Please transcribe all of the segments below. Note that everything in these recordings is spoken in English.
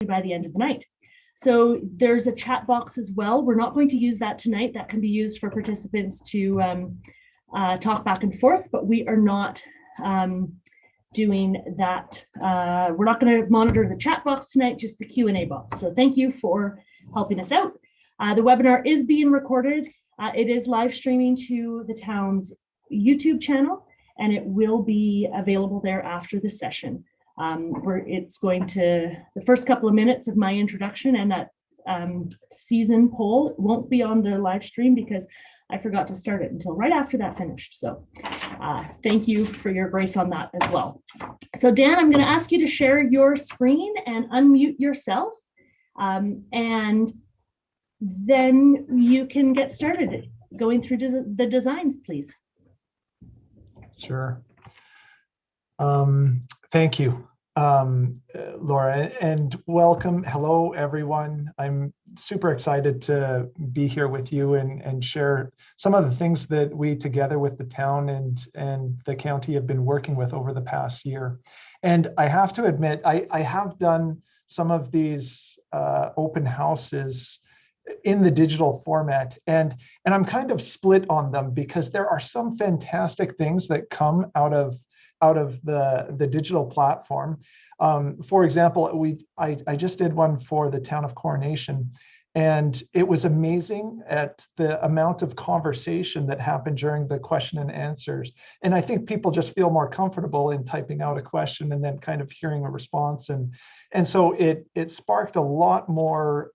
by the end of the night. So there's a chat box as well. We're not going to use that tonight. That can be used for participants to talk back and forth, but we are not doing that. We're not going to monitor the chat box tonight, just the Q&A box. So thank you for helping us out. The webinar is being recorded. It is live streaming to the town's YouTube channel, and it will be available there after the session. It's going to, the first couple of minutes of my introduction and that season poll won't be on the live stream because I forgot to start it until right after that finished. So thank you for your grace on that as well. So Dan, I'm going to ask you to share your screen and unmute yourself. And then you can get started going through the designs, please. Sure. Thank you, Laura, and welcome. Hello, everyone. I'm super excited to be here with you and share some of the things that we, together with the town and the county, have been working with over the past year. And I have to admit, I have done some of these open houses in the digital format, and I'm kind of split on them because there are some fantastic things that come out of the digital platform. For example, I just did one for the town of Coronation, and it was amazing at the amount of conversation that happened during the question and answers. And I think people just feel more comfortable in typing out a question and then kind of hearing a response. And so it sparked a lot more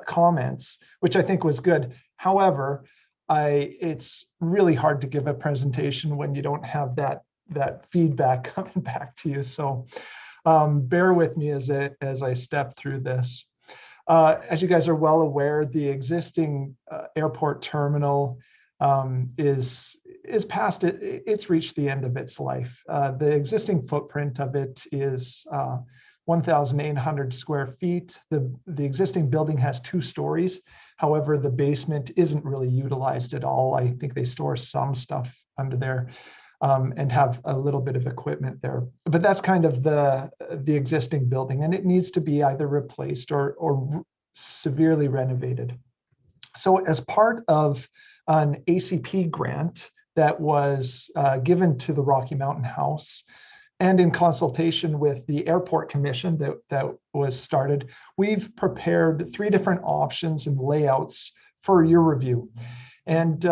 comments, which I think was good. However, it's really hard to give a presentation when you don't have that feedback coming back to you. So bear with me as I step through this. As you guys are well aware, the existing airport terminal is past it. It's reached the end of its life. The existing footprint of it is 1,800 square feet. The existing building has 2 stories. However, the basement isn't really utilized at all. I think they store some stuff under there and have a little bit of equipment there. But that's kind of the existing building, and it needs to be either replaced or severely renovated. So as part of an ACP grant that was given to the Rocky Mountain House, and in consultation with the Airport Commission that was started, we've prepared 3 different options and layouts for your review. And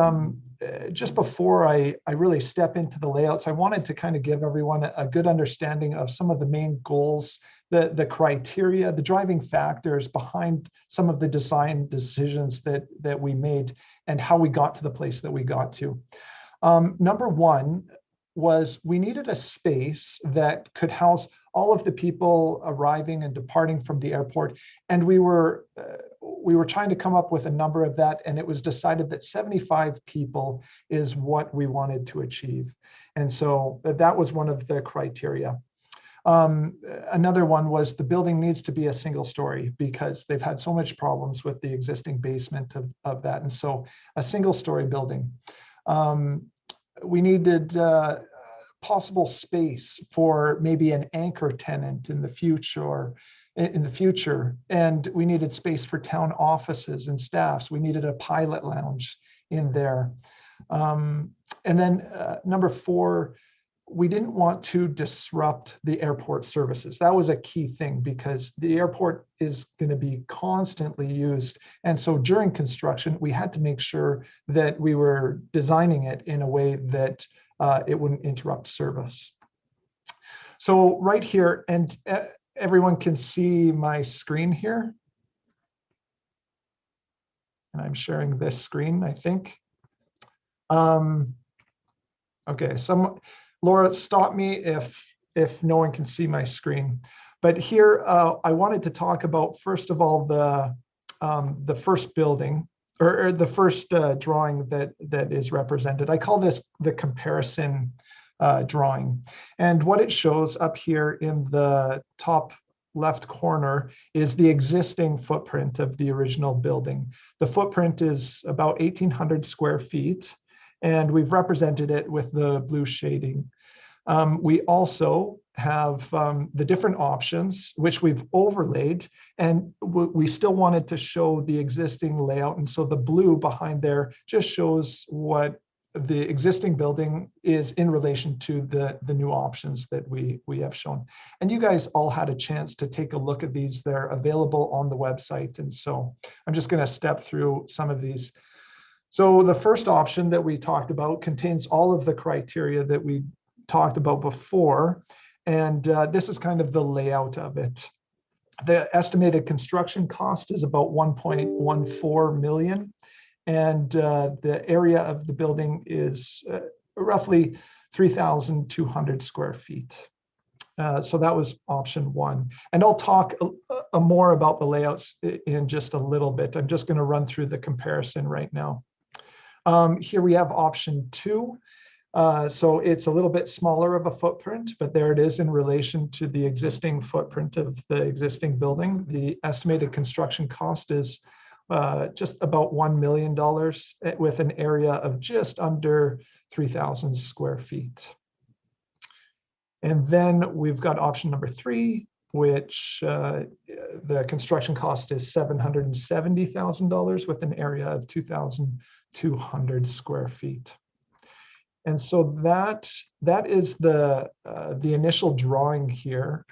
just before I really step into the layouts, I wanted to kind of give everyone a good understanding of some of the main goals, the criteria, the driving factors behind some of the design decisions that we made and how we got to the place that we got to. Number one was we needed a space that could house all of the people arriving and departing from the airport. And we were trying to come up with a number of that, and it was decided that 75 people is what we wanted to achieve. And so that was one of the criteria. Another one was the building needs to be a single story because they've had so much problems with the existing basement of that. And so a single story building. We needed possible space for maybe an anchor tenant in the future, and we needed space for town offices and staffs. We needed a pilot lounge in there. And then number 4, we didn't want to disrupt the airport services. That was a key thing because the airport is going to be constantly used. And so during construction, we had to make sure that we were designing it in a way that it wouldn't interrupt service. So right here, and everyone can see my screen here. And I'm sharing this screen, I think. Okay, Laura, stop me if no one can see my screen. But here, I wanted to talk about, first of all, the first building, or the first drawing that is represented. I call this the comparison drawing. And what it shows up here in the top left corner is the existing footprint of the original building. The footprint is about 1,800 square feet, and we've represented it with the blue shading. We also have the different options, which we've overlaid, and we still wanted to show the existing layout. And so the blue behind there just shows what the existing building is in relation to the new options that we have shown. And you guys all had a chance to take a look at these. They're available on the website. And so I'm just going to step through some of these. So the first option that we talked about contains all of the criteria that we talked about before. And this is kind of the layout of it. The estimated construction cost is about 1.14 million. And the area of the building is roughly 3,200 square feet. So that was option one. And I'll talk more about the layouts in just a little bit. I'm just going to run through the comparison right now. Here we have option two. So it's a little bit smaller of a footprint, but there it is in relation to the existing footprint of the existing building. The estimated construction cost is just about $1 million with an area of just under 3,000 square feet. And then we've got option number three, which the construction cost is $770,000 with an area of 2,200 square feet. And so that is the initial drawing here.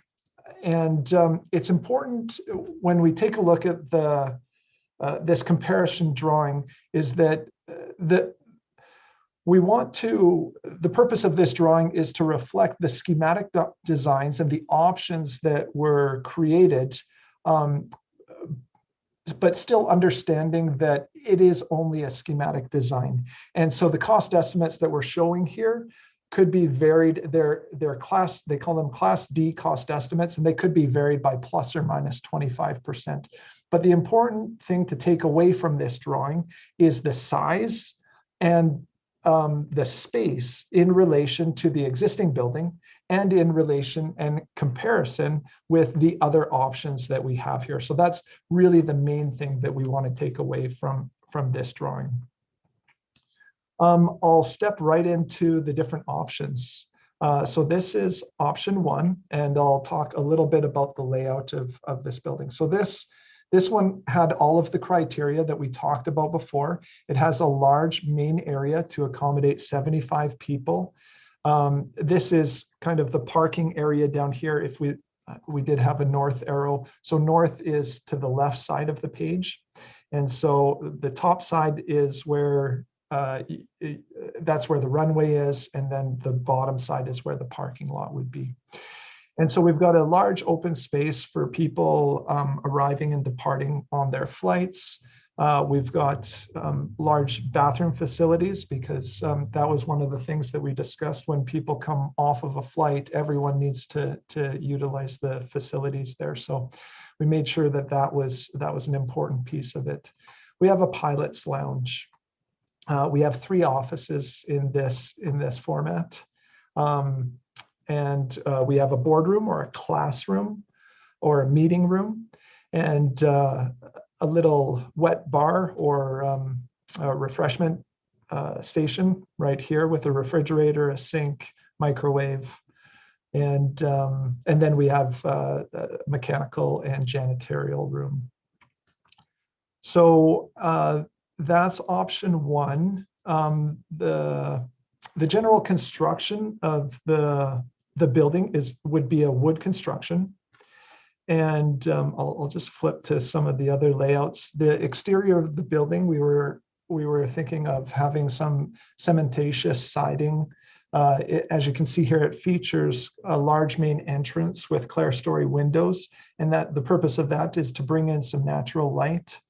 And it's important when we take a look at this comparison drawing is that the purpose of this drawing is to reflect the schematic designs and the options that were created, but still understanding that it is only a schematic design. And so the cost estimates that we're showing here could be varied. They're class, they call them class D cost estimates, and they could be varied by plus or minus 25%. But the important thing to take away from this drawing is the size and the space in relation to the existing building and in relation and comparison with the other options that we have here. So that's really the main thing that we want to take away from this drawing. I'll step right into the different options. So this is option one, and I'll talk a little bit about the layout of this building. So this one had all of the criteria that we talked about before. It has a large main area to accommodate 75 people. This is kind of the parking area down here. If we did have a north arrow. So north is to the left side of the page. And so the top side is where, that's where the runway is. And then the bottom side is where the parking lot would be. And so we've got a large open space for people arriving and departing on their flights. We've got large bathroom facilities because that was one of the things that we discussed when people come off of a flight. Everyone needs to utilize the facilities there. So we made sure that that was an important piece of it. We have a pilot's lounge. We have 3 offices in this format. And we have a boardroom or a classroom or a meeting room and a little wet bar or a refreshment station right here with a refrigerator, a sink, microwave. And then we have a mechanical and janitorial room. So that's option one. The general construction of the building would be a wood construction. And I'll just flip to some of the other layouts. The exterior of the building, we were thinking of having some cementatious siding. As you can see here, it features a large main entrance with clerestory windows. And that the purpose of that is to bring in some natural light.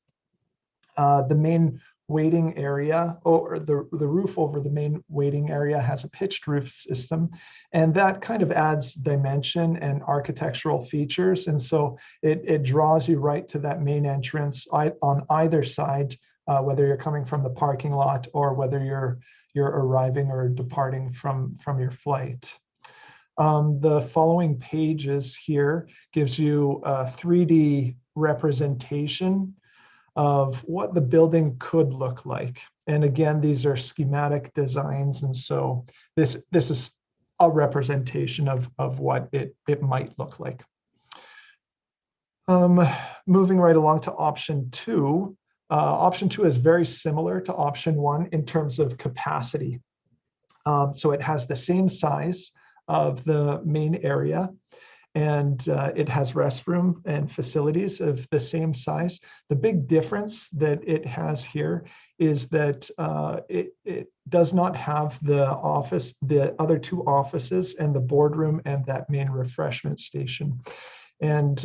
The main waiting area, or the roof over the main waiting area, has a pitched roof system, and that kind of adds dimension and architectural features. And so it draws you right to that main entrance on either side, whether you're coming from the parking lot or whether you're arriving or departing from your flight. The following pages here gives you a 3D representation of what the building could look like. And again, these are schematic designs. And so this is a representation of what it might look like. Moving right along to option two. Option two is very similar to option one in terms of capacity. So it has the same size of the main area, and it has restroom and facilities of the same size. The big difference that it has here is that it does not have the other two offices and the boardroom and that main refreshment station. And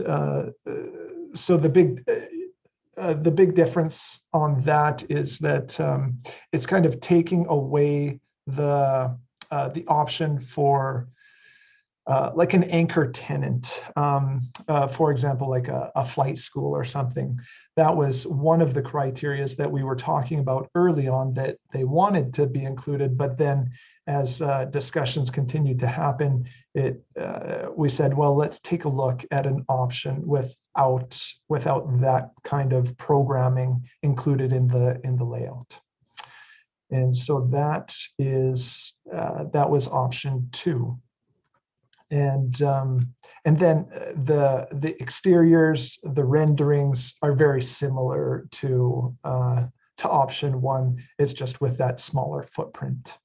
so the big difference on that is that it's kind of taking away the option for like an anchor tenant, for example, like a flight school or something. That was one of the criterias that we were talking about early on that they wanted to be included, but then as discussions continued to happen, we said, well, let's take a look at an option without that kind of programming included in the layout. And so that was option two. And then the exteriors, the renderings are very similar to option one. It's just with that smaller footprint.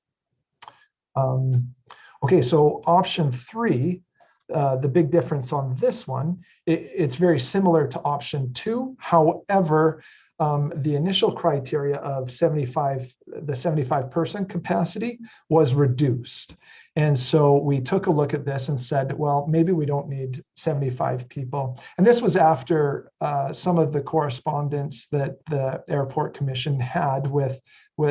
Okay, so option three, the big difference on this one, it's very similar to option two. However, the initial criteria of the 75 person capacity was reduced. And so we took a look at this and said, well, maybe we don't need 75 people. And this was after some of the correspondence that the Airport Commission had with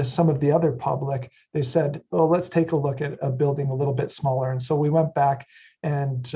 some of the other public. They said, well, let's take a look at a building a little bit smaller. And so we went back and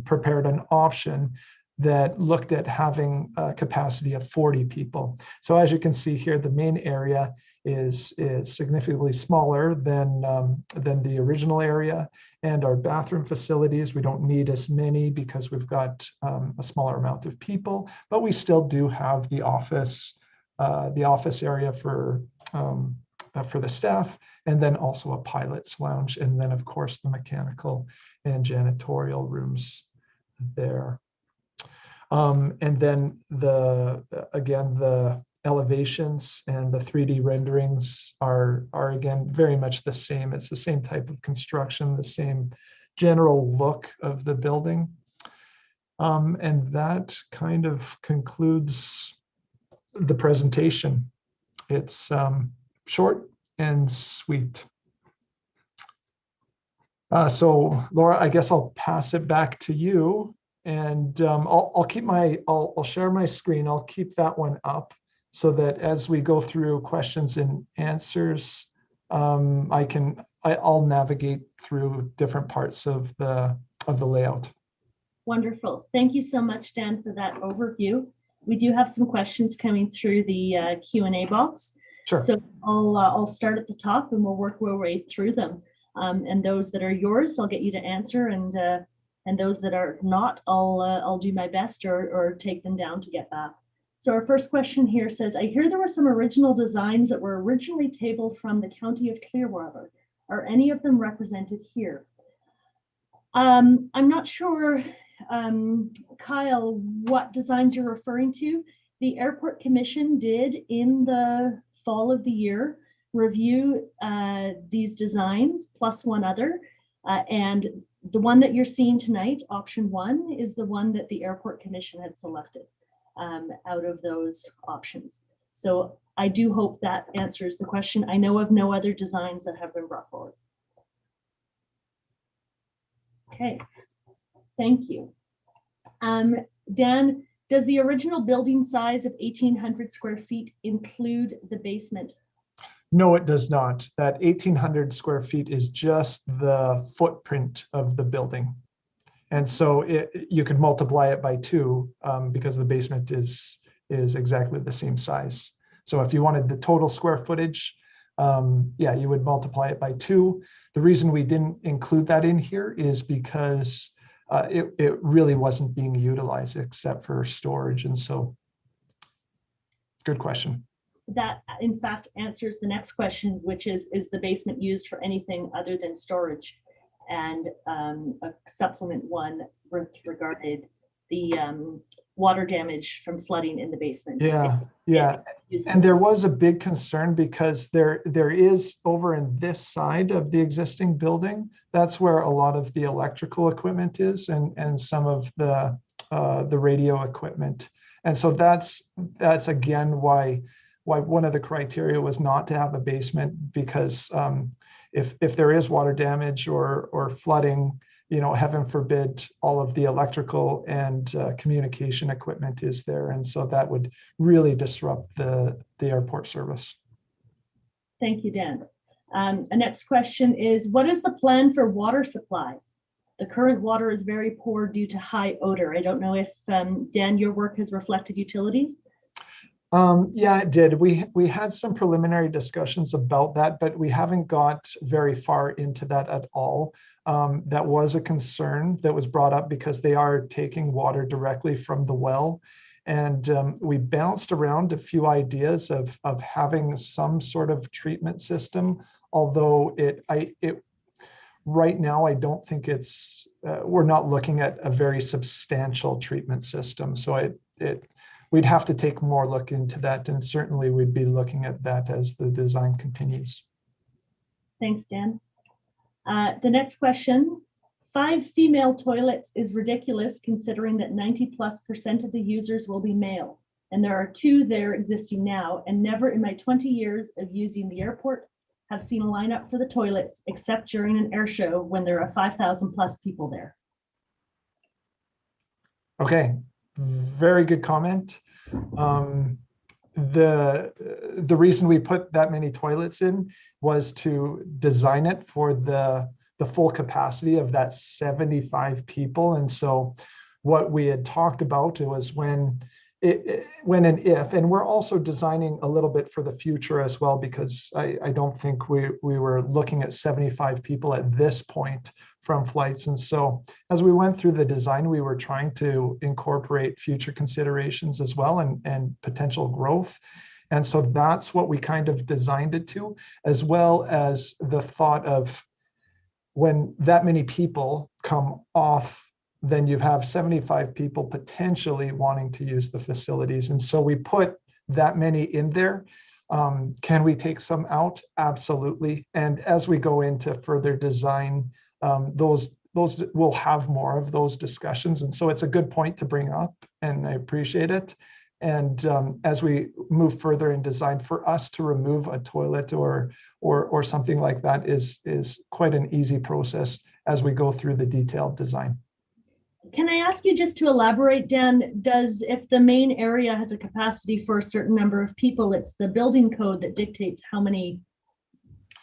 prepared an option that looked at having a capacity of 40 people. So as you can see here, the main area is significantly smaller than the original area, and our bathroom facilities, we don't need as many because we've got a smaller amount of people, but we still do have the office area for the staff, and then also a pilot's lounge, and then of course the mechanical and janitorial rooms there. And then the elevations and the 3D renderings are again very much the same. It's the same type of construction, the same general look of the building. And that kind of concludes the presentation. It's short and sweet. So Laura, I guess I'll pass it back to you. And I'll share my screen. I'll keep that one up so that as we go through questions and answers, I'll navigate through different parts of the layout. Wonderful. Thank you so much, Dan, for that overview. We do have some questions coming through the Q&A box. Sure. So I'll start at the top and we'll work our way through them. And those that are yours, I'll get you to answer, and those that are not, I'll do my best or take them down to get back. So our first question here says, I hear there were some original designs that were originally tabled from the County of Clearwater. Are any of them represented here? I'm not sure, Kyle, what designs you're referring to. The Airport Commission did in the fall of the year review these designs plus one other, and the one that you're seeing tonight, option one, is the one that the Airport Commission had selected out of those options. So I do hope that answers the question. I know of no other designs that have been brought forward. Okay, thank you. Dan, does the original building size of 1,800 square feet include the basement? No, it does not. That 1,800 square feet is just the footprint of the building. And so you could multiply it by 2 because the basement is exactly the same size. So if you wanted the total square footage, yeah, you would multiply it by 2. The reason we didn't include that in here is because it really wasn't being utilized except for storage. And so, good question. That in fact answers the next question, which is the basement used for anything other than storage? and a supplement one with regarded the water damage from flooding in the basement. Yeah. And there was a big concern because there is over in this side of the existing building, that's where a lot of the electrical equipment is and some of the radio equipment. And so that's again why one of the criteria was not to have a basement, because if there is water damage or flooding, heaven forbid, all of the electrical and communication equipment is there. And so that would really disrupt the airport service. Thank you, Dan. The next question is, what is the plan for water supply? The current water is very poor due to high odor. I don't know if, Dan, your work has reflected utilities? Yeah, it did. We had some preliminary discussions about that, but we haven't got very far into that at all. That was a concern that was brought up because they are taking water directly from the well. And we bounced around a few ideas of having some sort of treatment system, although right now, I don't think we're not looking at a very substantial treatment system. So we'd have to take more look into that, and certainly we'd be looking at that as the design continues. Thanks, Dan. The next question, 5 female toilets is ridiculous considering that 90+% of the users will be male. And there are 2 there existing now, and never in my 20 years of using the airport have seen a lineup for the toilets except during an air show when there are 5,000+ people there. Okay, very good comment. The reason we put that many toilets in was to design it for the full capacity of that 75 people. And so what we had talked about, it was when and if, and we're also designing a little bit for the future as well, because I don't think we were looking at 75 people at this point from flights. And so as we went through the design, we were trying to incorporate future considerations as well and potential growth. And so that's what we kind of designed it to, as well as the thought of when that many people come off, then you have 75 people potentially wanting to use the facilities. And so we put that many in there. Can we take some out? Absolutely. And as we go into further design, those we'll have more of those discussions. And so it's a good point to bring up, and I appreciate it. And as we move further in design, for us to remove a toilet or something like that is quite an easy process as we go through the detailed design. Can I ask you just to elaborate, Dan, if the main area has a capacity for a certain number of people, it's the building code that dictates how many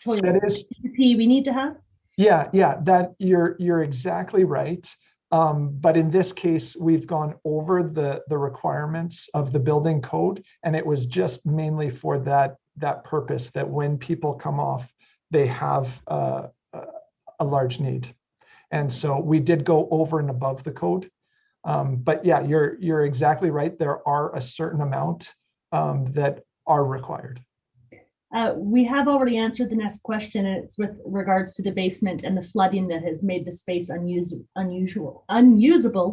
toilets we need to have? Yeah, that you're exactly right. But in this case, we've gone over the requirements of the building code, and it was just mainly for that purpose, that when people come off, they have a large need. And so we did go over and above the code. But yeah, you're exactly right. There are a certain amount that are required. We have already answered the next question, and it's with regards to the basement and the flooding that has made the space unusable,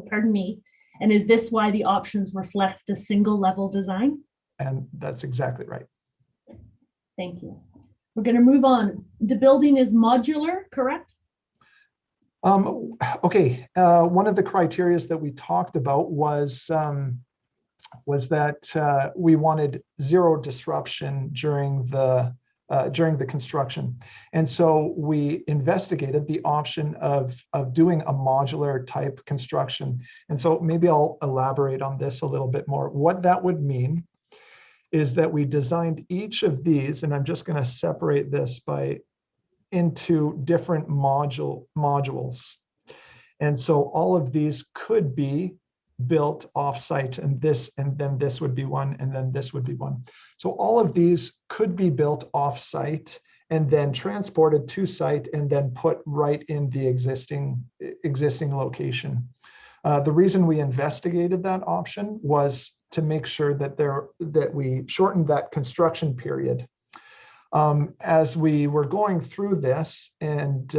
pardon me. And is this why the options reflect the single level design? And that's exactly right. Thank you. We're going to move on. The building is modular, correct? Okay. One of the criteria that we talked about was that we wanted zero disruption during the construction. And so we investigated the option of doing a modular type construction. And so maybe I'll elaborate on this a little bit more. What that would mean is that we designed each of these, and I'm just going to separate this into different modules. And so all of these could be built off-site, and then this would be one, and then this would be one. So all of these could be built off-site and then transported to site and then put right in the existing location. The reason we investigated that option was to make sure that we shortened that construction period. As we were going through this and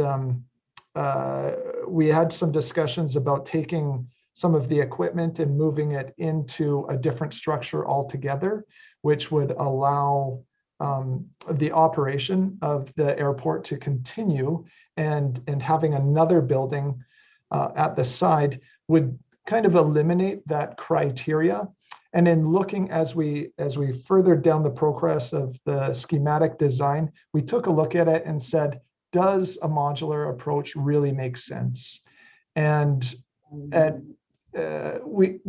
we had some discussions about taking some of the equipment and moving it into a different structure altogether, which would allow the operation of the airport to continue, and having another building at the side would kind of eliminate that criteria. And in looking as we furthered down the progress of the schematic design, we took a look at it and said, does a modular approach really make sense? And we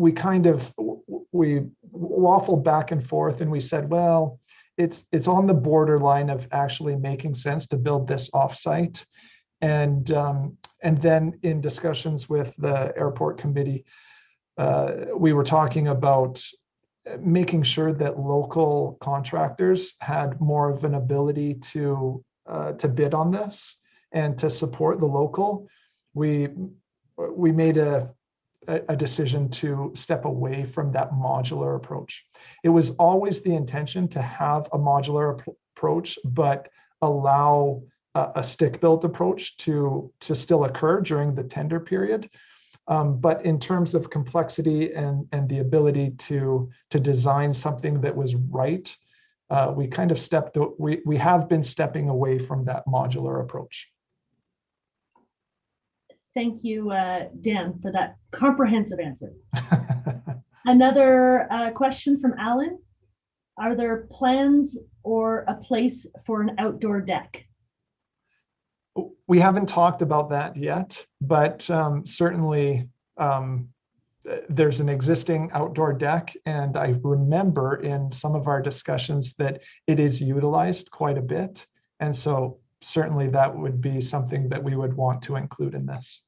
waffled back and forth, and we said, well, it's on the borderline of actually making sense to build this offsite. And then in discussions with the airport committee, we were talking about making sure that local contractors had more of an ability to bid on this and to support the local. We made a decision to step away from that modular approach. It was always the intention to have a modular approach, but allow a stick-built approach to still occur during the tender period. But in terms of complexity and the ability to design something that was right, we kind of we have been stepping away from that modular approach. Thank you, Dan, for that comprehensive answer. Another question from Alan. Are there plans or a place for an outdoor deck? We haven't talked about that yet, but certainly there's an existing outdoor deck, and I remember in some of our discussions that it is utilized quite a bit. And so certainly that would be something that we would want to include in this.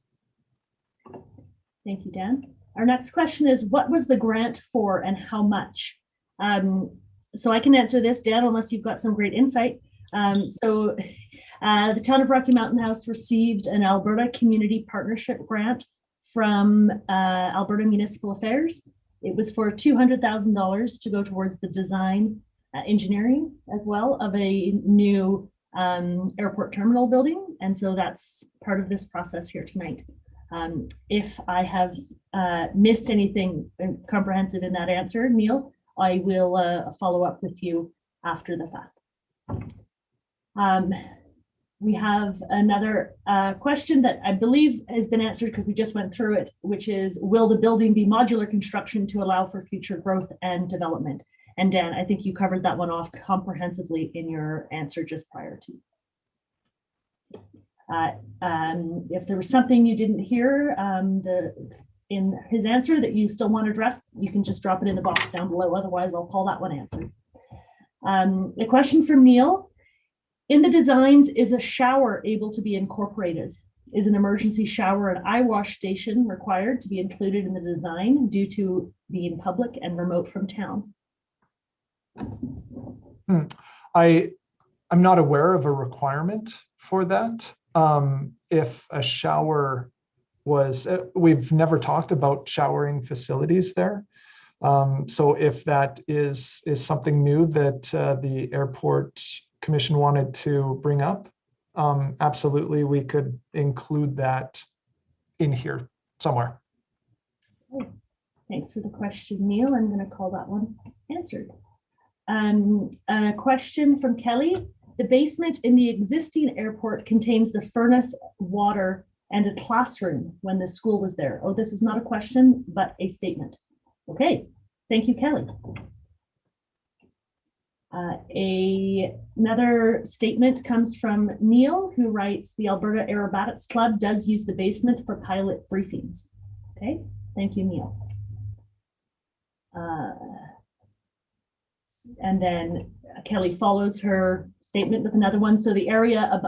Thank you, Dan. Our next question is, what was the grant for and how much? So I can answer this, Dan, unless you've got some great insight. The town of Rocky Mountain House received an Alberta Community Partnership Grant from Alberta Municipal Affairs. It was for $200,000 to go towards the design, engineering as well of a new airport terminal building. And so that's part of this process here tonight. If I have missed anything comprehensive in that answer, Neil, I will follow up with you after the fact. We have another question that I believe has been answered because we just went through it, which is, will the building be modular construction to allow for future growth and development? And Dan, I think you covered that one off comprehensively in your answer just prior to. If there was something you didn't hear in his answer that you still want to address, you can just drop it in the box down below. Otherwise, I'll call that one answered. A question from Neil. In the designs, is a shower able to be incorporated? Is an emergency shower and eye wash station required to be included in the design due to being public and remote from town? I'm not aware of a requirement for that. If a shower was, we've never talked about showering facilities there. So if that is something new that the airport commission wanted to bring up, absolutely, we could include that in here somewhere. Okay. Thanks for the question, Neil. I'm going to call that one answered. A question from Kelly. The basement in the existing airport contains the furnace, water, and a classroom when the school was there. Oh, this is not a question, but a statement. Okay, thank you, Kelly. Another statement comes from Neil, who writes, the Alberta Aerobatics Club does use the basement for pilot briefings. Okay, thank you, Neil. And then Kelly follows her statement with another one. So the area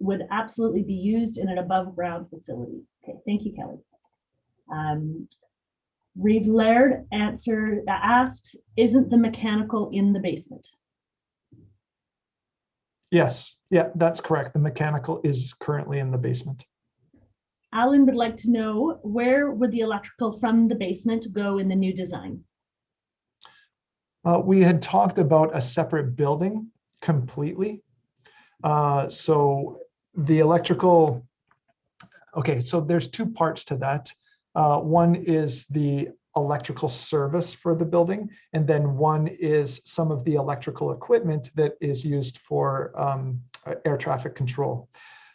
would absolutely be used in an above ground facility. Okay, thank you, Kelly. Reeve Laird asks, isn't the mechanical in the basement? Yes, yeah, that's correct. The mechanical is currently in the basement. Alan would like to know, where would the electrical from the basement go in the new design? We had talked about a separate building completely. So the electrical Okay, so there's two parts to that. One is the electrical service for the building, and then one is some of the electrical equipment that is used for air traffic control.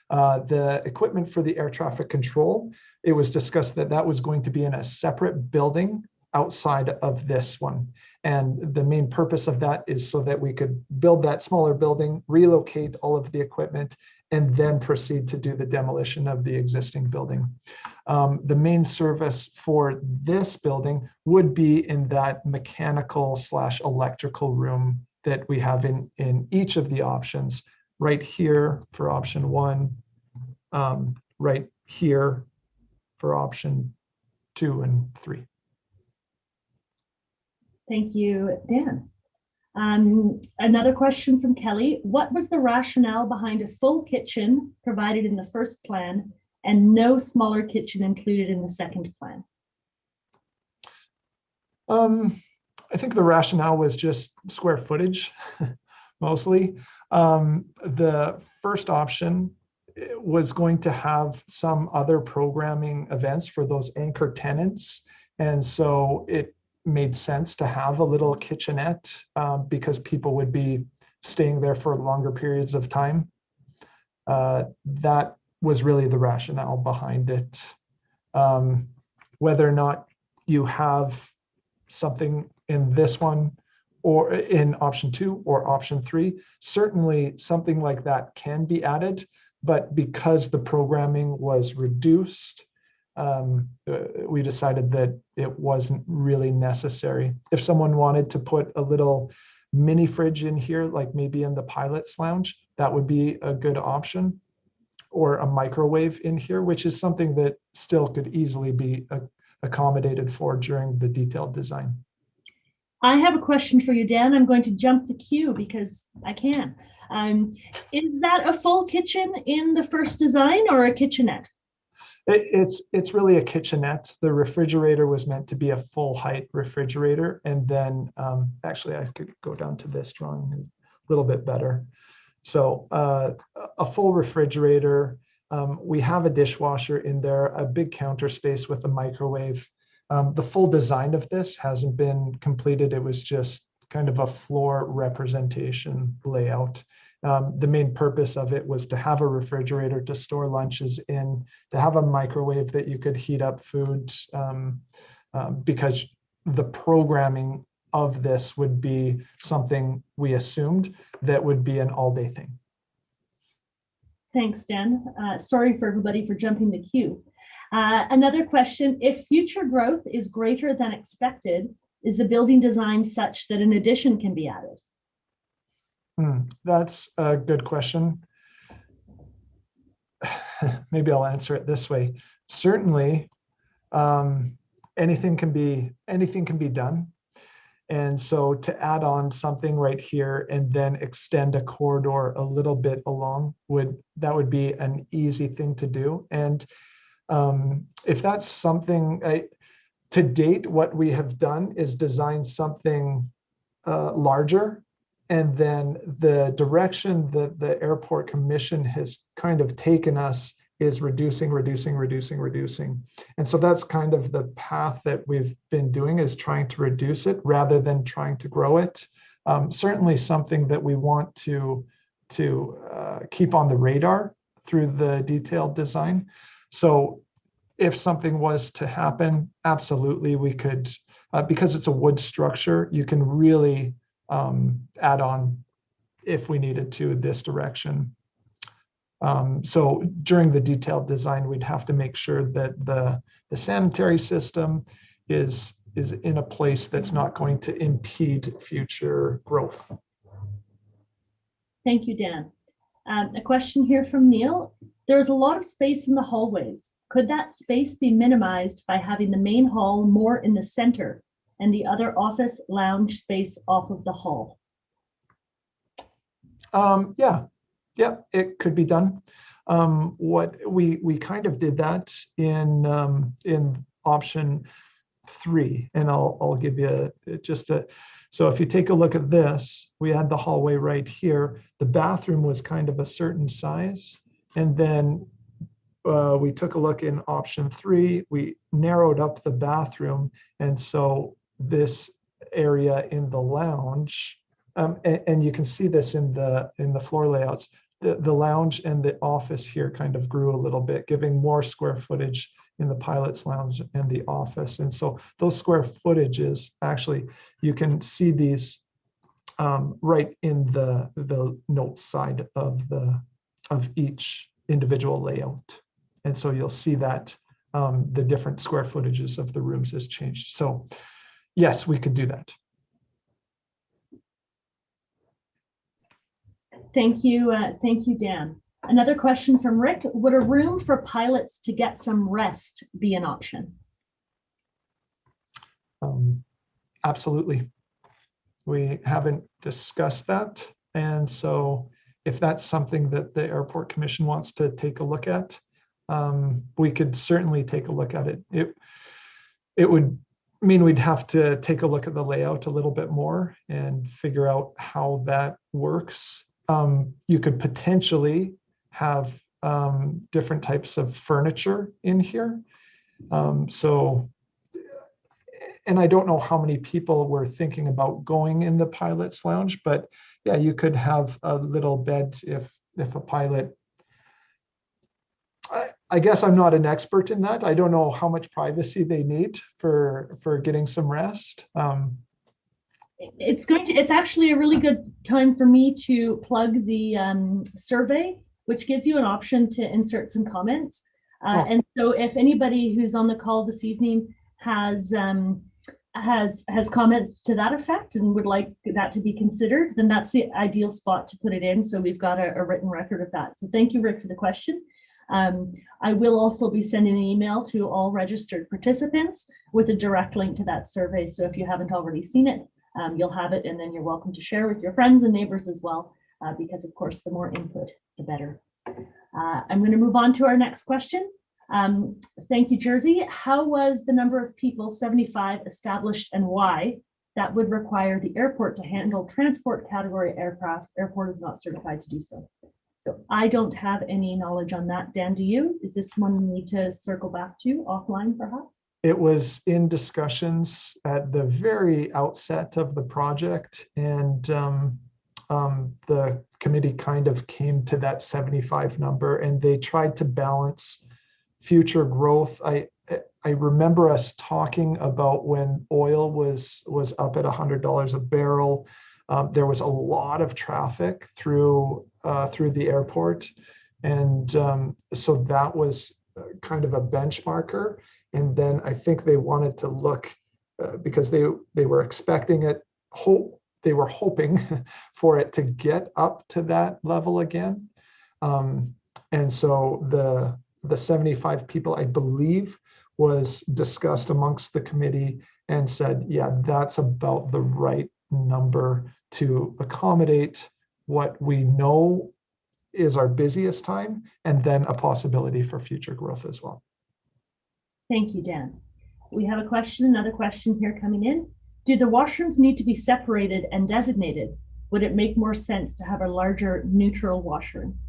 The equipment for the air traffic control, it was discussed that that was going to be in a separate building outside of this one. And the main purpose of that is so that we could build that smaller building, relocate all of the equipment, and then proceed to do the demolition of the existing building. The main service for this building would be in that mechanical/electrical room that we have in each of the options, right here for option 1, right here for option 2 and 3. Thank you, Dan. Another question from Kelly. What was the rationale behind a full kitchen provided in the first plan and no smaller kitchen included in the second plan? I think the rationale was just square footage, mostly. The first option was going to have some other programming events for those anchor tenants. And so it made sense to have a little kitchenette because people would be staying there for longer periods of time. That was really the rationale behind it. Whether or not you have something in this one or in option 2 or option 3, certainly something like that can be added, but because the programming was reduced, we decided that it wasn't really necessary. If someone wanted to put a little mini fridge in here, like maybe in the pilot's lounge, that would be a good option, or a microwave in here, which is something that still could easily be accommodated for during the detailed design. I have a question for you, Dan. I'm going to jump the queue because I can. Is that a full kitchen in the first design or a kitchenette? It's really a kitchenette. The refrigerator was meant to be a full height refrigerator. And then actually I could go down to this drawing a little bit better. So a full refrigerator. We have a dishwasher in there, a big counter space with a microwave. The full design of this hasn't been completed. It was just kind of a floor representation layout. The main purpose of it was to have a refrigerator to store lunches in, to have a microwave that you could heat up food, because the programming of this would be something we assumed that would be an all-day thing. Thanks, Dan. Sorry for everybody for jumping the queue. Another question, if future growth is greater than expected, is the building design such that an addition can be added? That's a good question. Maybe I'll answer it this way. Certainly, anything can be done. And so to add on something right here and then extend a corridor a little bit along would be an easy thing to do. And if that's something, to date, what we have done is design something larger, and then the direction that the airport commission has kind of taken us is reducing. And so that's kind of the path that we've been doing, is trying to reduce it rather than trying to grow it. Certainly something that we want to keep on the radar through the detailed design. So if something was to happen, absolutely we could, because it's a wood structure, you can really add on if we needed to this direction. So during the detailed design, we'd have to make sure that the sanitary system is in a place that's not going to impede future growth. Thank you, Dan. A question here from Neil. There's a lot of space in the hallways. Could that space be minimized by having the main hall more in the center and the other office lounge space off of the hall? Yeah, it could be done. What we kind of did that in option 3, and I'll give you so if you take a look at this, we had the hallway right here. The bathroom was kind of a certain size, and then we took a look in option 3, we narrowed up the bathroom. And so this area in the lounge, and you can see this in the floor layouts, the lounge and the office here kind of grew a little bit, giving more square footage in the pilot's lounge and the office. And so those square footages, actually, you can see these right in the notes side of each individual layout. And so you'll see that the different square footages of the rooms has changed. So yes, we could do that. Thank you, Dan. Another question from Rick: would a room for pilots to get some rest be an option? Absolutely. We haven't discussed that. And so if that's something that the Airport Commission wants to take a look at, we could certainly take a look at it. It would mean we'd have to take a look at the layout a little bit more and figure out how that works. You could potentially have different types of furniture in here. And I don't know how many people were thinking about going in the pilot's lounge, but yeah, you could have a little bed if a pilot. I guess I'm not an expert in that. I don't know how much privacy they need for getting some rest. It's actually a really good time for me to plug the survey, which gives you an option to insert some comments. And so if anybody who's on the call this evening has comments to that effect and would like that to be considered, then that's the ideal spot to put it in. So we've got a written record of that. So thank you, Rick, for the question. I will also be sending an email to all registered participants with a direct link to that survey. So if you haven't already seen it, you'll have it, and then you're welcome to share with your friends and neighbors as well, because of course, the more input, the better. I'm going to move on to our next question. Thank you, Jersey. How was the number of people, 75, established, and why? That would require the airport to handle transport category aircraft. Airport is not certified to do so. So I don't have any knowledge on that. Dan, do you? Is this one we need to circle back to offline, perhaps? It was in discussions at the very outset of the project, and the committee kind of came to that 75 number, and they tried to balance future growth. I remember us talking about when oil was up at $100 a barrel. There was a lot of traffic through the airport, and so that was kind of a benchmarker. And then I think they wanted to look because they were expecting it. They were hoping for it to get up to that level again, and so the 75 people, I believe, was discussed amongst the committee and said, yeah, that's about the right number to accommodate what we know is our busiest time, and then a possibility for future growth as well. Thank you, Dan. We have another question here coming in. Do the washrooms need to be separated and designated? Would it make more sense to have a larger neutral washroom?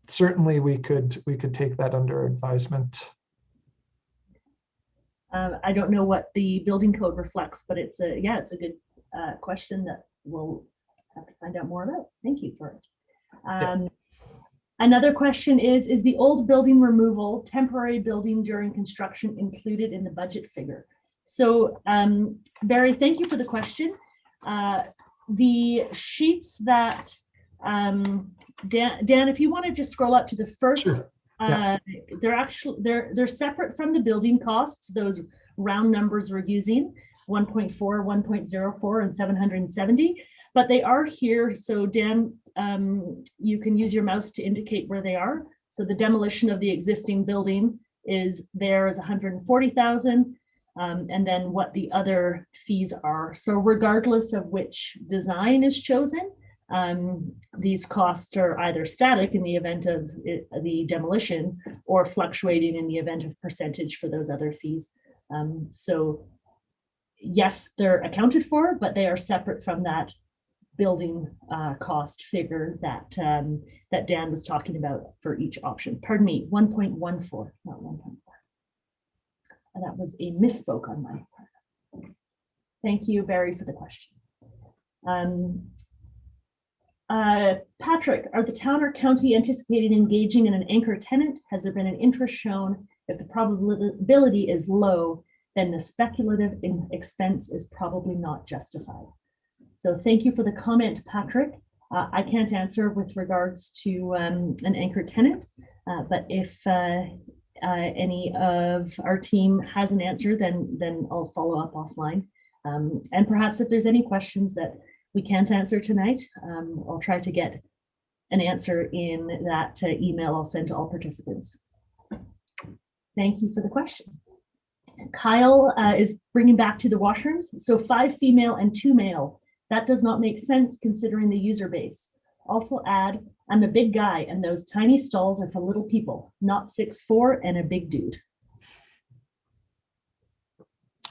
Certainly we could take that under advisement. I don't know what the building code reflects, but it's a good question that we'll have to find out more about. Thank you for it. Yeah. Another question is the old building removal, temporary building during construction, included in the budget figure? So Barry, thank you for the question. The sheets that Dan, if you want to just scroll up to the first, sure. Yeah. They're separate from the building costs. Those round numbers we're using, 1.4, 1.04, and 770, but they are here. So Dan, you can use your mouse to indicate where they are. So the demolition of the existing building is there as 140,000, and then what the other fees are. So regardless of which design is chosen, these costs are either static in the event of the demolition or fluctuating in the event of percentage for those other fees. So yes, they're accounted for, but they are separate from that building cost figure that that Dan was talking about for each option. Pardon me, 1.14, not 1.4. That was a misspoke on my part. Thank you, Barry, for the question. Patrick, are the town or county anticipating engaging in an anchor tenant? Has there been an interest shown? If the probability is low, then the speculative expense is probably not justified. So thank you for the comment, Patrick. I can't answer with regards to an anchor tenant, but if any of our team has an answer, then I'll follow up offline. And perhaps if there's any questions that we can't answer tonight, I'll try to get an answer in that email I'll send to all participants. Thank you for the question. Kyle is bringing back to the washrooms. So 5 female and 2 male. That does not make sense considering the user base. Also add, I'm a big guy and those tiny stalls are for little people, not 6'4" and a big dude.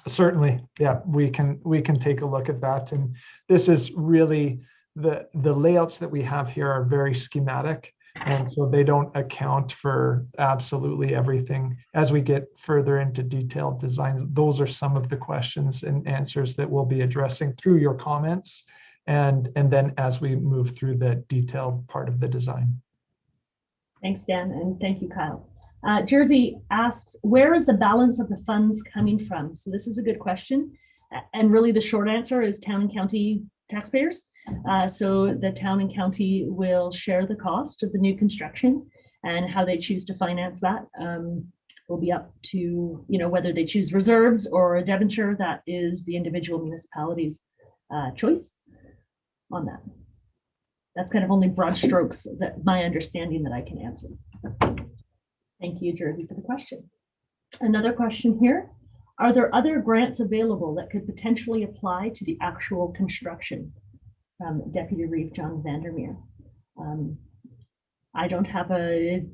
Certainly, yeah, we can take a look at that. And this is really the layouts that we have here are very schematic. And so they don't account for absolutely everything. As we get further into detailed designs, those are some of the questions and answers that we'll be addressing through your comments. And then as we move through the detailed part of the design. Thanks, Dan, and thank you, Kyle. Jersey asks, where is the balance of the funds coming from? So this is a good question. And really the short answer is town and county taxpayers. So the town and county will share the cost of the new construction, and how they choose to finance that will be up to, whether they choose reserves or a debenture. That is the individual municipality's choice on that. That's kind of only broad strokes that my understanding that I can answer. Thank you, Jersey, for the question. Another question here. Are there other grants available that could potentially apply to the actual construction? From Deputy Reeve John Vandermeer. I don't have an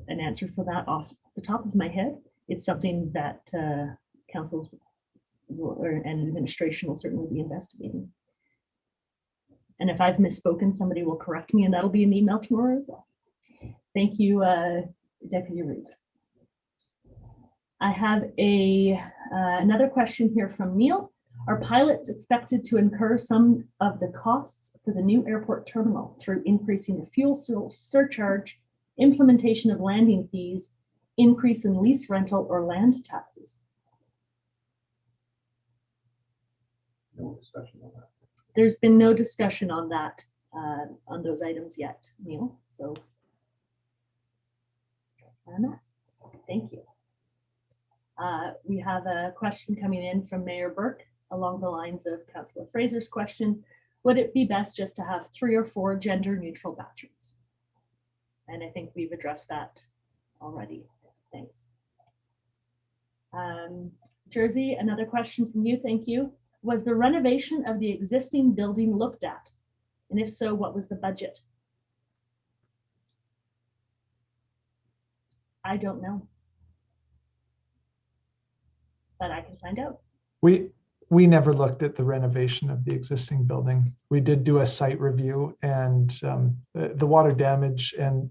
answer for that off the top of my head. It's something that councils and administration will certainly be investigating. And if I've misspoken, somebody will correct me, and that'll be an email tomorrow as well. Thank you, Deputy Reeve. I have another question here from Neil. Are pilots expected to incur some of the costs for the new airport terminal through increasing the fuel surcharge, implementation of landing fees, increase in lease rental or land taxes? No discussion on that. There's been no discussion on that, on those items yet, Neil. So that's where I'm at. Thank you. We have a question coming in from Mayor Burke along the lines of Councillor Fraser's question. Would it be best just to have 3 or 4 gender neutral bathrooms? And I think we've addressed that already. Thanks. Jersey, another question from you. Thank you. Was the renovation of the existing building looked at? And if so, what was the budget? I don't know, but I can find out. We never looked at the renovation of the existing building. We did do a site review, and the water damage and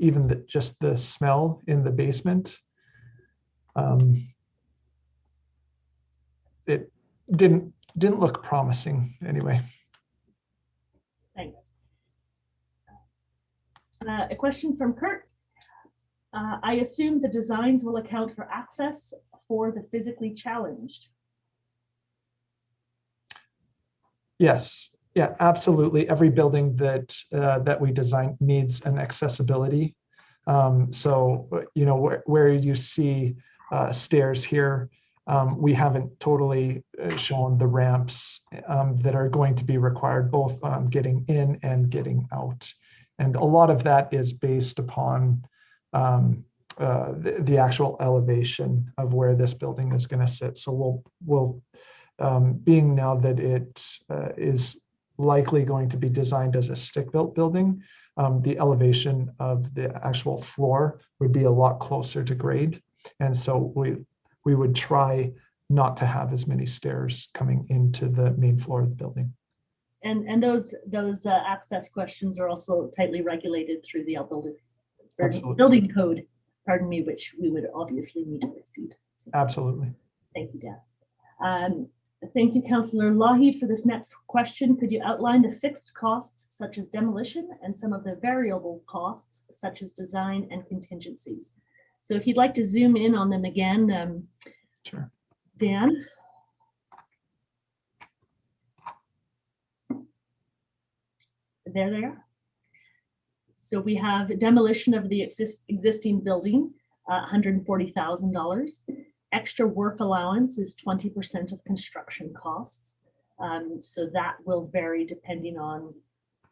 even just the smell in the basement, it didn't look promising anyway. Thanks. A question from Kurt. I assume the designs will account for access for the physically challenged. Yes, yeah, absolutely. Every building that we design needs an accessibility. So, where you see stairs here, we haven't totally shown the ramps that are going to be required, both getting in and getting out. And a lot of that is based upon the actual elevation of where this building is going to sit. So we'll being now that it is likely going to be designed as a stick-built building, the elevation of the actual floor would be a lot closer to grade. And so we would try not to have as many stairs coming into the main floor of the building. And those access questions are also tightly regulated through the Absolutely. building code, pardon me, which we would obviously need to exceed. So, Absolutely. thank you, Dan. Thank you, Councillor Lougheed, for this next question. Could you outline the fixed costs such as demolition and some of the variable costs such as design and contingencies? So if you'd like to zoom in on them again, Sure. Dan. There they are. So we have demolition of the existing building, $140,000. Extra work allowance is 20% of construction costs. So that will vary depending on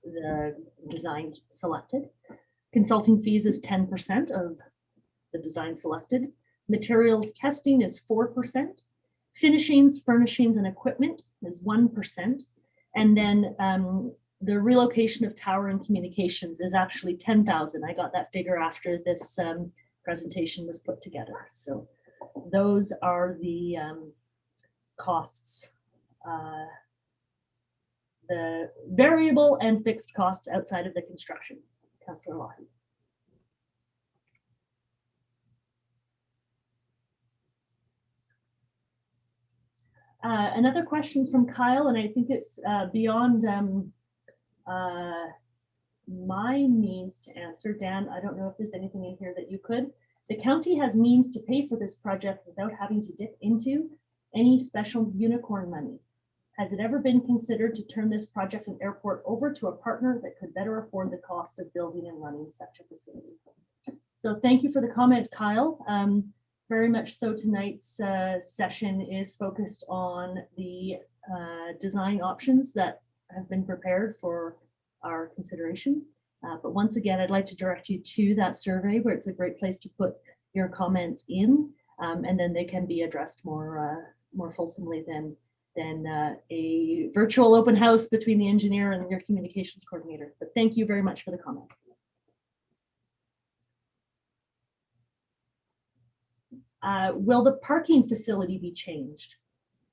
the design selected. Consulting fees is 10% of the design selected. Materials testing is 4%. Finishings, furnishings, and equipment is 1%. And then the relocation of tower and communications is actually 10,000. I got that figure after this presentation was put together. So those are the costs, the variable and fixed costs outside of the construction. Councillor Lougheed. Another question from Kyle, and I think it's beyond my means to answer. Dan, I don't know if there's anything in here that you could. The county has means to pay for this project without having to dip into any special unicorn money. Has it ever been considered to turn this project and airport over to a partner that could better afford the cost of building and running such a facility? So thank you for the comment, Kyle. Very much so tonight's session is focused on the design options that have been prepared for our consideration. But once again, I'd like to direct you to that survey where it's a great place to put your comments in, and then they can be addressed more fulsomely than a virtual open house between the engineer and your communications coordinator. But thank you very much for the comment. Will the parking facility be changed?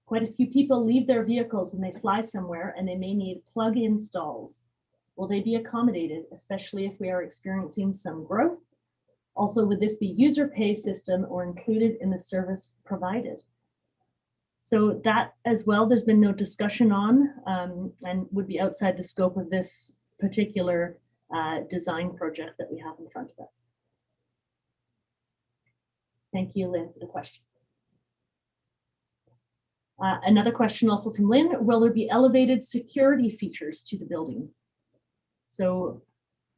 Quite a few people leave their vehicles when they fly somewhere and they may need plug-in stalls. Will they be accommodated, especially if we are experiencing some growth? Also, would this be user pay system or included in the service provided? So that as well, there's been no discussion on and would be outside the scope of this particular design project that we have in front of us. Thank you, Lynn, for the question. Another question also from Lynn, will there be elevated security features to the building? So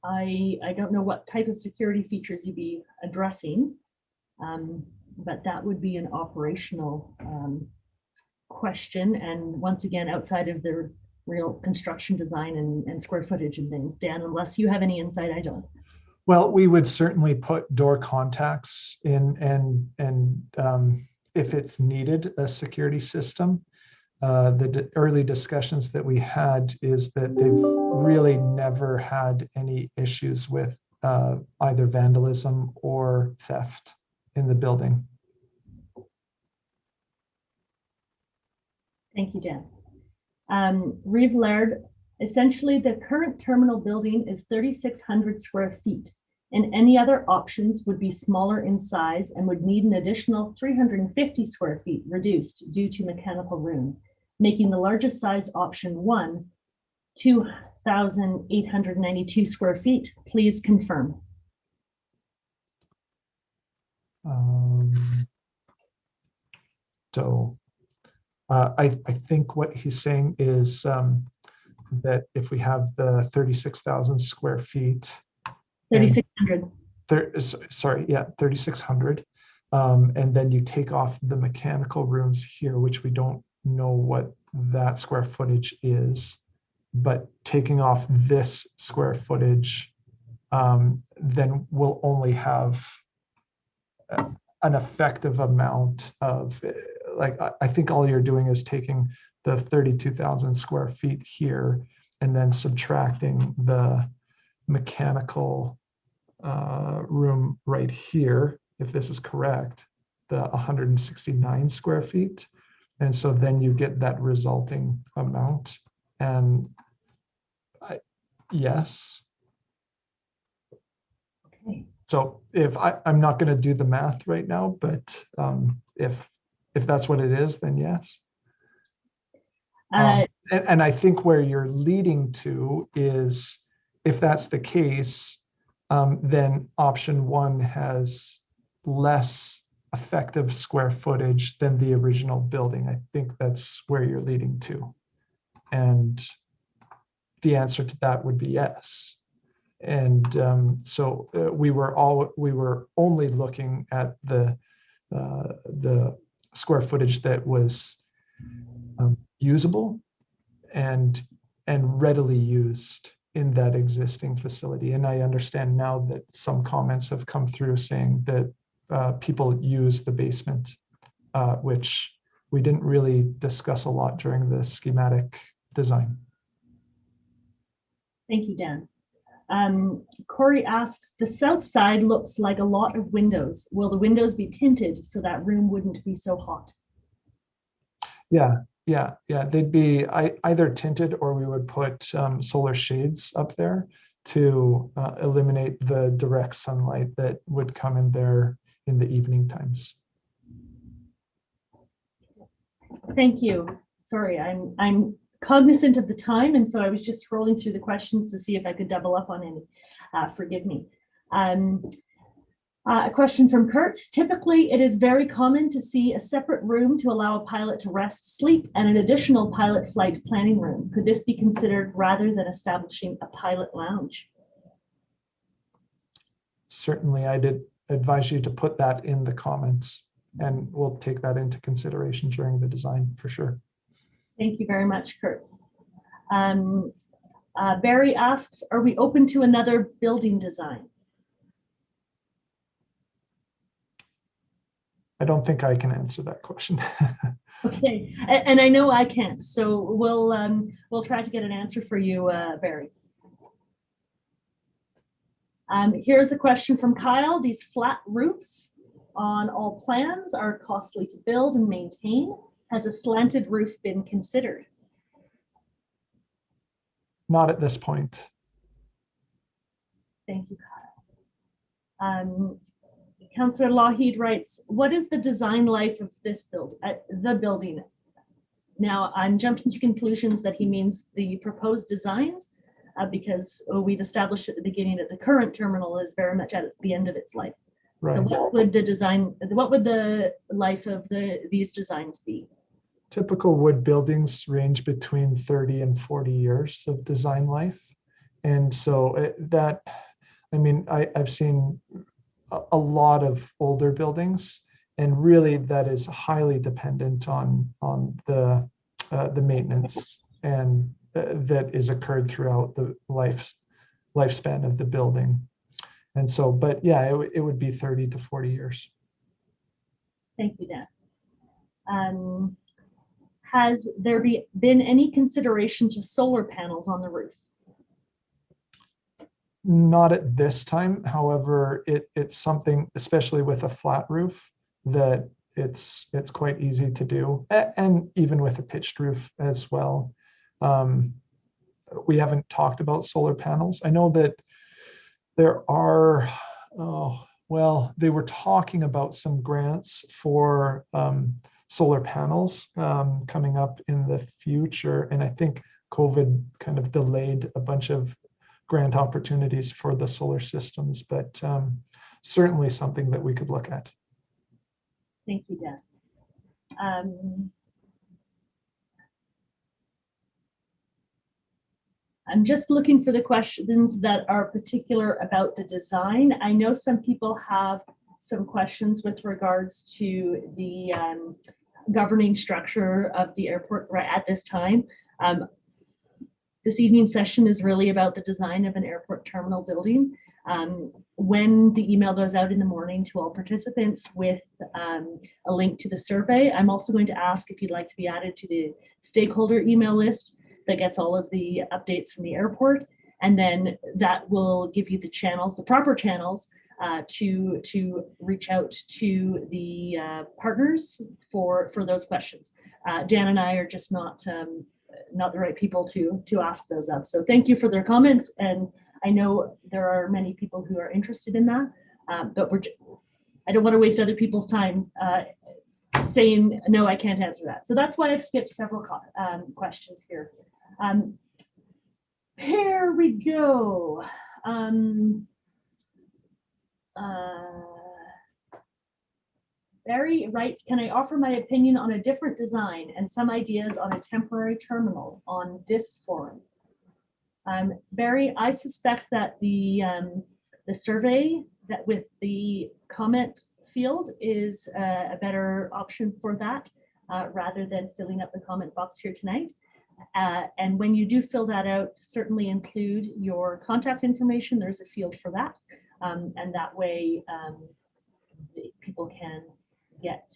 I don't know what type of security features you'd be addressing, but that would be an operational question. And once again, outside of the real construction design and square footage and things. Dan, unless you have any insight, I don't. Well, we would certainly put door contacts in and if it's needed, a security system. The early discussions that we had is that they've really never had any issues with either vandalism or theft in the building. Thank you, Dan. Reeve Laird, essentially the current terminal building is 3,600 square feet, and any other options would be smaller in size and would need an additional 350 square feet reduced due to mechanical room, making the largest size option 2,892 square feet. Please confirm. I think what he's saying is that if we have the 36,000 square feet, 3,600. Sorry, yeah, 3,600. And then you take off the mechanical rooms here, which we don't know what that square footage is, but taking off this square footage, then we'll only have an effective amount of, like, I think all you're doing is taking the 32,000 square feet here and then subtracting the mechanical room right here, if this is correct, the 169 square feet. And so then you get that resulting amount. And yes. Okay. So if I'm not going to do the math right now, but if that's what it is, then yes. And I think where you're leading to is, if that's the case, then option one has less effective square footage than the original building. I think that's where you're leading to. And the answer to that would be yes. And so we were only looking at the square footage that was usable and readily used in that existing facility. And I understand now that some comments have come through saying that people use the basement, which we didn't really discuss a lot during the schematic design. Thank you, Dan. Corey asks, the south side looks like a lot of windows. Will the windows be tinted so that room wouldn't be so hot? Yeah. They'd be either tinted, or we would put solar shades up there to eliminate the direct sunlight that would come in there in the evening times. Thank you. Sorry, I'm cognizant of the time, and so I was just scrolling through the questions to see if I could double up on any. Forgive me. A question from Kurt. Typically, it is very common to see a separate room to allow a pilot to rest, sleep, and an additional pilot flight planning room. Could this be considered rather than establishing a pilot lounge? Certainly, I did advise you to put that in the comments, and we'll take that into consideration during the design for sure. Thank you very much, Kurt. Barry asks, are we open to another building design? I don't think I can answer that question. Okay, and I know I can't, so we'll try to get an answer for you, Barry. Here's a question from Kyle. These flat roofs on all plans are costly to build and maintain. Has a slanted roof been considered? Not at this point. Thank you, Kyle. Councillor Lougheed writes, what is the design life of this building? Now, I'm jumping to conclusions that he means the proposed designs, because we've established at the beginning that the current terminal is very much at the end of its life. Right. So what would the life of these designs be? Typical wood buildings range between 30 and 40 years of design life. And so I've seen a lot of older buildings, and really that is highly dependent on the maintenance and that is occurred throughout the lifespan of the building. And so, but yeah, it would be 30 to 40 years. Thank you, Dan. Has there been any consideration to solar panels on the roof? Not at this time. However, it's something, especially with a flat roof, that it's quite easy to do, and even with a pitched roof as well. We haven't talked about solar panels. I know that there are, they were talking about some grants for solar panels coming up in the future, and I think COVID kind of delayed a bunch of grant opportunities for the solar systems, but certainly something that we could look at. Thank you, Dan. I'm just looking for the questions that are particular about the design. I know some people have some questions with regards to the governing structure of the airport right at this time. This evening's session is really about the design of an airport terminal building. When the email goes out in the morning to all participants with a link to the survey, I'm also going to ask if you'd like to be added to the stakeholder email list that gets all of the updates from the airport. And then that will give you the channels, the proper channels to reach out to the partners for those questions. Dan and I are just not not the right people to ask those of. So thank you for their comments. And I know there are many people who are interested in that, but I don't want to waste other people's time saying, no, I can't answer that. So that's why I've skipped several questions here. Here we go. Barry writes, can I offer my opinion on a different design and some ideas on a temporary terminal on this forum? Barry, I suspect that the survey that with the comment field is a better option for that rather than filling up the comment box here tonight. And when you do fill that out, certainly include your contact information. There's a field for that. And that way people can get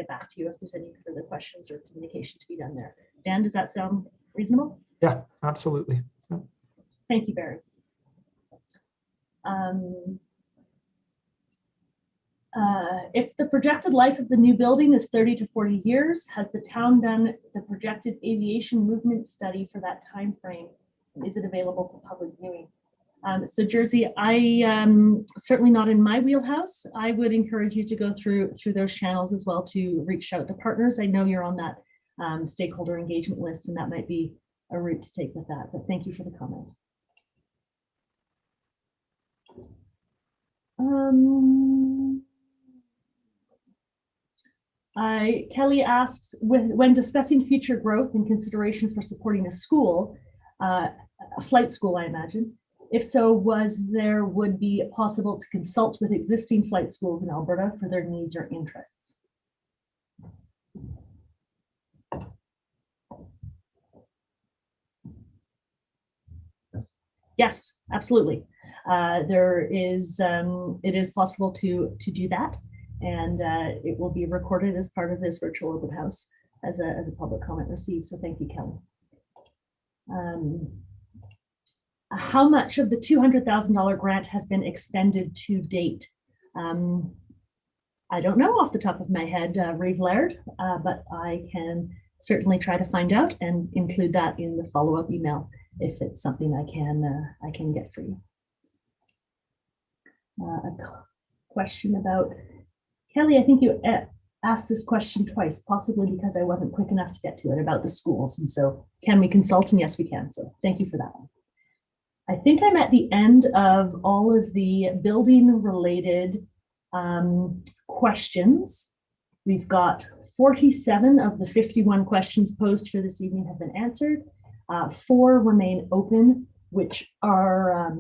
back to you if there's any further questions or communication to be done there. Dan, does that sound reasonable? Yeah, absolutely. Thank you, Barry. If the projected life of the new building is 30 to 40 years, has the town done the projected aviation movement study for that time frame? Is it available for public viewing? So Jersey, I certainly not in my wheelhouse. I would encourage you to go through those channels as well to reach out to partners. I know you're on that stakeholder engagement list, and that might be a route to take with that. But thank you for the comment. Kelly asks, when discussing future growth in consideration for supporting a school, a flight school, I imagine, if so, would be possible to consult with existing flight schools in Alberta for their needs or interests? Yes, absolutely. It is possible to do that, and it will be recorded as part of this virtual open house as a public comment received. So thank you, Kelly. How much of the $200,000 grant has been expended to date? I don't know off the top of my head, Reeve Laird, but I can certainly try to find out and include that in the follow-up email if it's something I can get for you. A question about Kelly. I think you asked this question twice, possibly because I wasn't quick enough to get to it, about the schools. And so, can we consult? And yes, we can. So thank you for that one. I think I'm at the end of all of the building related questions. We've got 47 of the 51 questions posed here this evening have been answered. 4 remain open, which are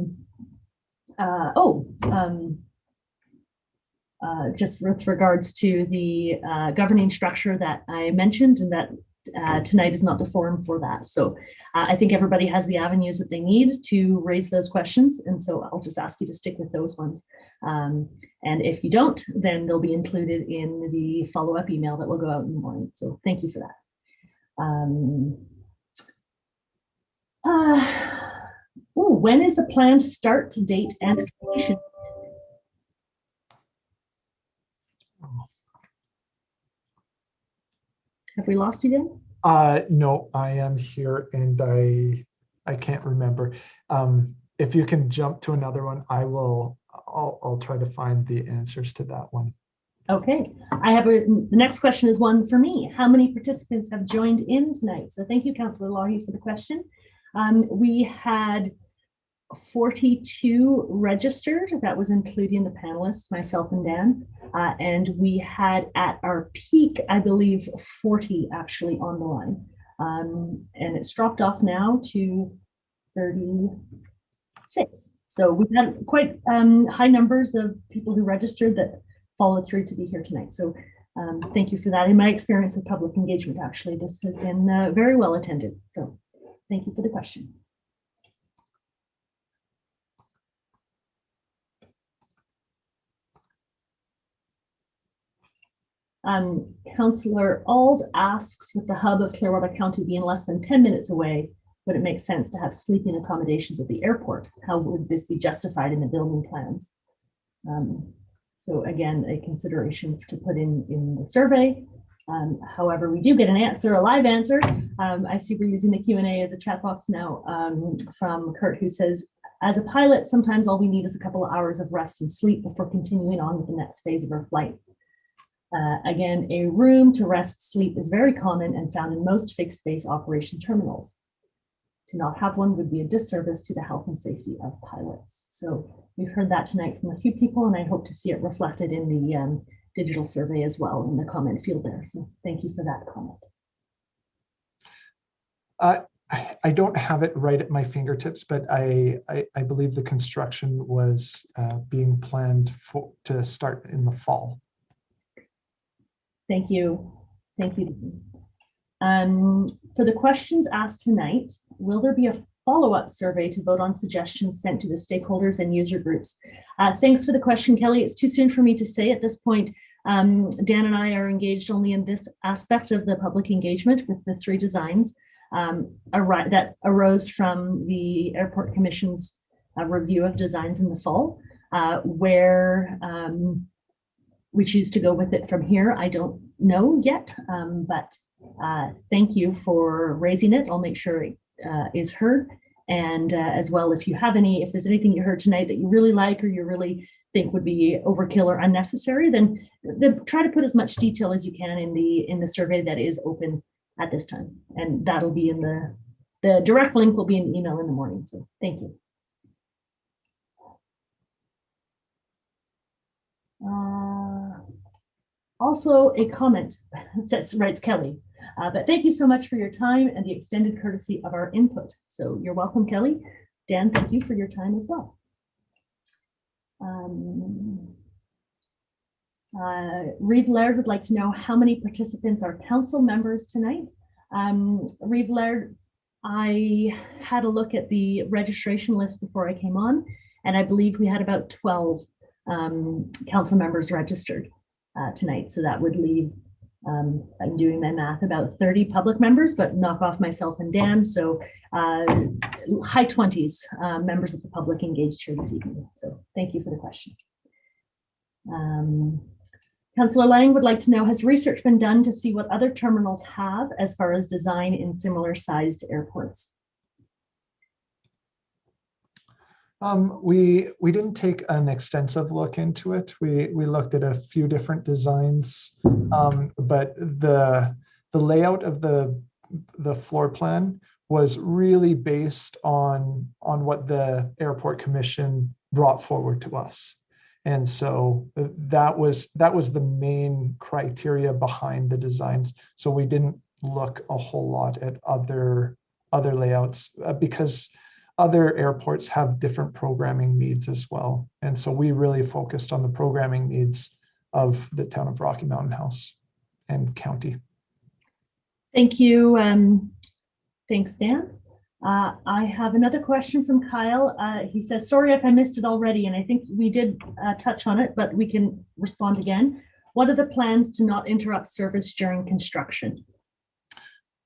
just with regards to the governing structure that I mentioned, and that tonight is not the forum for that. So I think everybody has the avenues that they need to raise those questions. And so I'll just ask you to stick with those ones. And if you don't, then they'll be included in the follow-up email that will go out in the morning. So thank you for that. When is the planned start date and completion? Have we lost you then? No, I am here, and I can't remember. If you can jump to another one, I'll try to find the answers to that one. Okay, the next question is one for me. How many participants have joined in tonight? So thank you, Councillor Loughy, for the question. We had 42 registered. That was including the panelists, myself and Dan. And we had at our peak, I believe, 40 actually on the line. And it's dropped off now to 36. So we've had quite high numbers of people who registered that followed through to be here tonight. So thank you for that. In my experience of public engagement, actually, this has been very well attended. So thank you for the question. Councillor Auld asks, with the hub of Clearwater County being less than 10 minutes away, would it make sense to have sleeping accommodations at the airport? How would this be justified in the building plans? So again, a consideration to put in the survey. However, we do get an answer, a live answer. I see we're using the Q&A as a chat box now from Kurt, who says, as a pilot, sometimes all we need is a couple of hours of rest and sleep before continuing on with the next phase of our flight. Again, a room to rest, sleep is very common and found in most fixed base operation terminals. To not have one would be a disservice to the health and safety of pilots. So we've heard that tonight from a few people, and I hope to see it reflected in the digital survey as well in the comment field there. So thank you for that comment. I don't have it right at my fingertips, but I believe the construction was being planned to start in the fall. Thank you. Thank you. For the questions asked tonight, will there be a follow-up survey to vote on suggestions sent to the stakeholders and user groups? Thanks for the question, Kelly. It's too soon for me to say at this point. Dan and I are engaged only in this aspect of the public engagement with the 3 designs that arose from the Airport Commission's review of designs in the fall. Where we choose to go with it from here, I don't know yet, but thank you for raising it. I'll make sure it is heard. And as well, if there's anything you heard tonight that you really like or you really think would be overkill or unnecessary, then try to put as much detail as you can in the survey that is open at this time. And that'll be in the direct link will be in email in the morning. So thank you. Also a comment, writes Kelly, but thank you so much for your time and the extended courtesy of our input. So you're welcome, Kelly. Dan, thank you for your time as well. Reeve Laird would like to know how many participants are council members tonight. Reeve Laird, I had a look at the registration list before I came on, and I believe we had about 12 council members registered tonight. So that would leave, I'm doing my math, about 30 public members, but knock off myself and Dan. So high 20s members of the public engaged here this evening. So thank you for the question. Councillor Lang would like to know, has research been done to see what other terminals have as far as design in similar sized airports? We didn't take an extensive look into it. We looked at a few different designs, but the layout of the floor plan was really based on what the Airport Commission brought forward to us. And so that was the main criteria behind the designs. So we didn't look a whole lot at other layouts because other airports have different programming needs as well. And so we really focused on the programming needs of the town of Rocky Mountain House and county. Thank you. Thanks, Dan. I have another question from Kyle. He says, sorry if I missed it already, and I think we did touch on it, but we can respond again. What are the plans to not interrupt service during construction?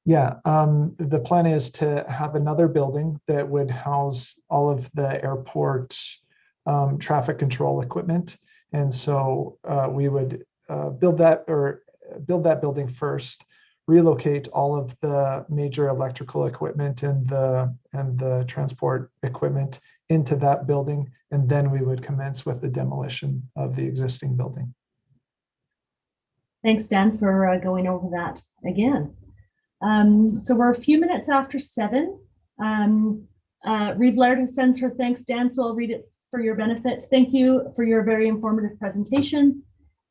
Yeah, the plan is to have another building that would house all of the airport traffic control equipment. And so we would build that building first, relocate all of the major electrical equipment and the transport equipment into that building, and then we would commence with the demolition of the existing building. Thanks, Dan, for going over that again. So we're a few minutes after 7. Reeve Laird sends her thanks, Dan, so I'll read it for your benefit. Thank you for your very informative presentation.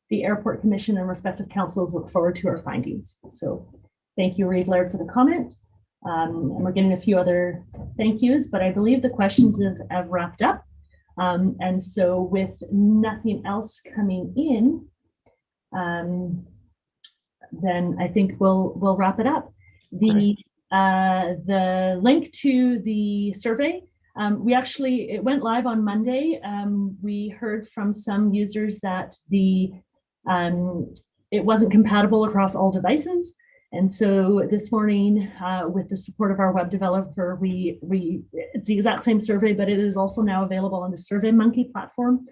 The Airport Commission and respective councils look forward to our findings. So thank you, Reeve Laird, for the comment. And we're getting a few other thank yous, but I believe the questions have wrapped up. And so with nothing else coming in, then I think we'll wrap it up. The link to the survey, it went live on Monday. We heard from some users that it wasn't compatible across all devices. And so this morning, with the support of our web developer, it's the exact same survey, but it is also now available on the SurveyMonkey platform,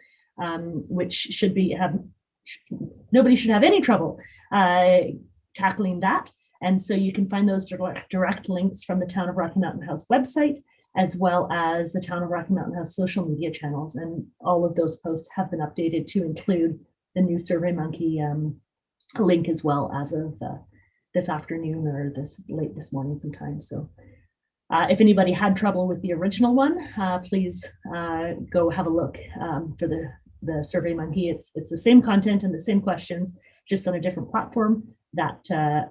which nobody should have any trouble tackling that. And so you can find those direct links from the Town of Rocky Mountain House website, as well as the Town of Rocky Mountain House social media channels. And all of those posts have been updated to include the new SurveyMonkey link as well as of this afternoon or late this morning sometime. So if anybody had trouble with the original one, please go have a look for the SurveyMonkey. It's the same content and the same questions, just on a different platform that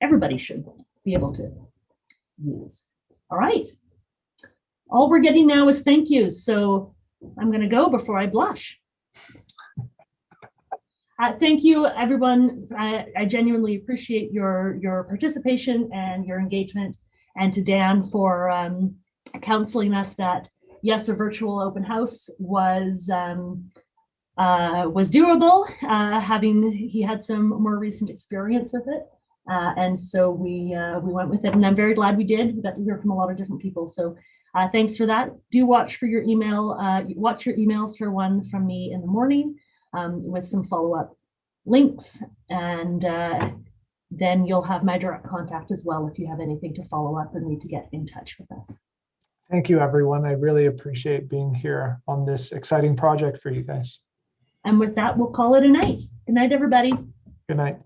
everybody should be able to use. All right. All we're getting now is thank yous. So I'm going to go before I blush. Thank you, everyone. I genuinely appreciate your participation and your engagement. And to Dan for counseling us that, yes, a virtual open house was doable, he had some more recent experience with it. And so we went with it, and I'm very glad we did. We got to hear from a lot of different people. So thanks for that. Do watch for your email, watch your emails for one from me in the morning with some follow-up links. And then you'll have my direct contact as well if you have anything to follow up and need to get in touch with us. Thank you, everyone. I really appreciate being here on this exciting project for you guys. And with that, we'll call it a night. Good night, everybody. Good night.